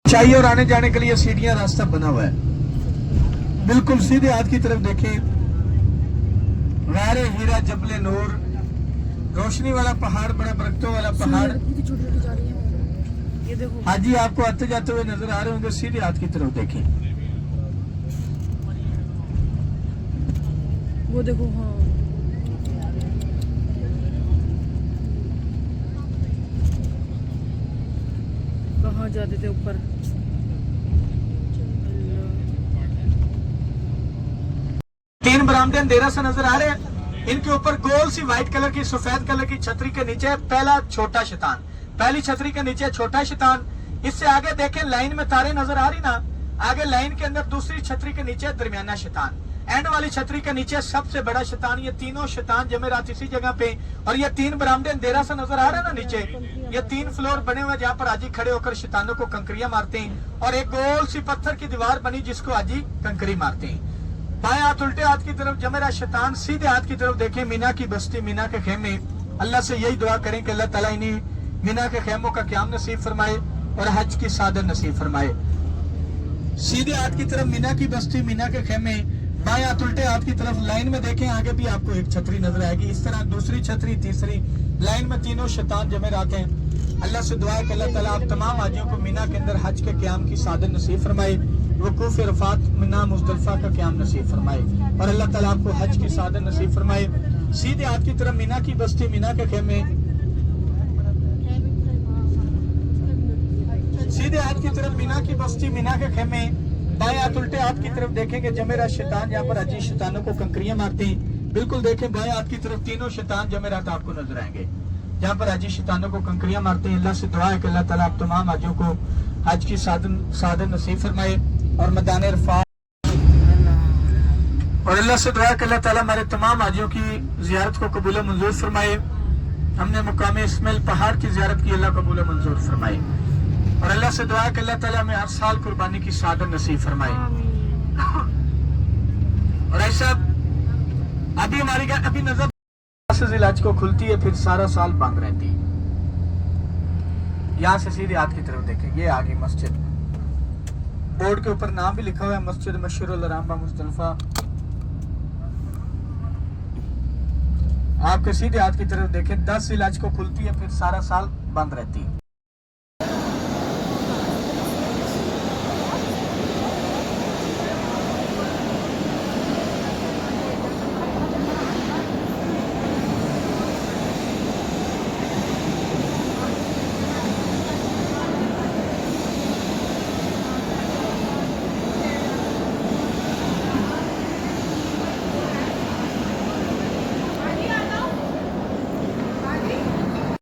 चाहिए और आने जाने के लिए सीढ़ियां रास्ता बना हुआ है। बिल्कुल सीधे हाथ की तरफ देखें, गारे हीरा जबले नूर, रोशनी वाला पहाड़, बड़ा बरकतों वाला पहाड़। हाजी आपको आते जाते हुए नजर आ रहे होंगे। सीधे हाथ की तरफ देखें, वो देखो। हाँ, कहाँ जाते थे ऊपर। तीन बरामदे अंधेरा से नजर आ रहे हैं। इनके ऊपर गोल सी व्हाइट कलर की सफेद कलर की छतरी के नीचे पहला छोटा शैतान, पहली छतरी के नीचे छोटा शैतान। इससे आगे देखें लाइन में तारे नजर आ रही ना, आगे लाइन के अंदर दूसरी छतरी के नीचे दरमियाना शैतान, एंड वाली छतरी के नीचे सबसे बड़ा शैतान। ये तीनों शैतान जमेरात इसी जगह पे, और ये तीन बरामदे अंधेरा से नजर आ रहे हैं ना नीचे, ये 3 फ्लोर बने हुए जहाँ पर हाजी खड़े होकर शैतानों को कंकरियां मारते हैं, और एक गोल सी पत्थर की दीवार बनी जिसको हाजी कंकरी मारते हैं। बाएं हाथ उल्टे हाथ की तरफ जमेरा शैतान, सीधे हाथ की तरफ देखें मीना की बस्ती, मीना के खेमे। अल्लाह से यही दुआ करें कि अल्लाह ताला इन्हीं मीना के खेमों का क़याम नसीब फरमाए और हज की सादत नसीब फरमाए। सीधे हाथ की तरफ मीना की बस्ती, मीना के खेमे। बाएं हाथ उल्टे हाथ की तरफ लाइन में देखें, आगे भी आपको एक छतरी नजर आएगी। इस तरह दूसरी छतरी, तीसरी लाइन में तीनों शैतान जमेरात हैं। अल्लाह से दुआ है कि अल्लाह ताला आप तमाम हाजियों को मीना के अंदर हज के क़याम की सादत नसीब फरमाए, वकूफ अरफात मिना मुज़दलिफा का क़याम नसीब फरमाए, और अल्लाह ताला आपको हज की सादत नसीब फरमाए। सीधे हाथ की तरफ मीना की बस्ती, मीना के खेमे। सीधे हाथ की तरफ मीना की बस्ती, मीना के खेमे। बाएं हाथ उल्टे हाथ की तरफ देखेंगे जमेरा शैतान, जहाँ पर हाजी शैतानों को कंकरियां मारते हैं। बिल्कुल देखें बाएं हाथ की तरफ तीनों शैतान जमेरात आपको नजर आएंगे, जहाँ पर हाजी शैतानों को कंकरियां मारते हैं। अल्लाह से दुआ है कि अल्लाह ताला आप तमाम हाजियों को हज की सादत नसीब फरमाए और मैदान अरफात, और अल्लाह से दुआ है कि अल्लाह ताला हमारे तमाम हाजियों की जियारत को कबूल मंजूर फरमाए। हमने मुकाम इस्माइल पहाड़ की जियारत की, अल्लाह कबूल मंजूर फरमाए, और अल्लाह से दुआ है कि अल्लाह ताला हमें हर साल कुर्बानी की सादत नसीब फरमाए। और ऐसा अभी हमारी अभी नजर इलाज को खुलती है, फिर सारा साल बंद रहती है। यहाँ से सीधे हाथ की तरफ देखें, ये आ गई मस्जिद, बोर्ड के ऊपर नाम भी लिखा हुआ है, मस्जिद मशहूरुल हराम मुज़दलिफा। आपके सीधे हाथ की तरफ देखें, 10 इलाज को खुलती है, फिर सारा साल बंद रहती है।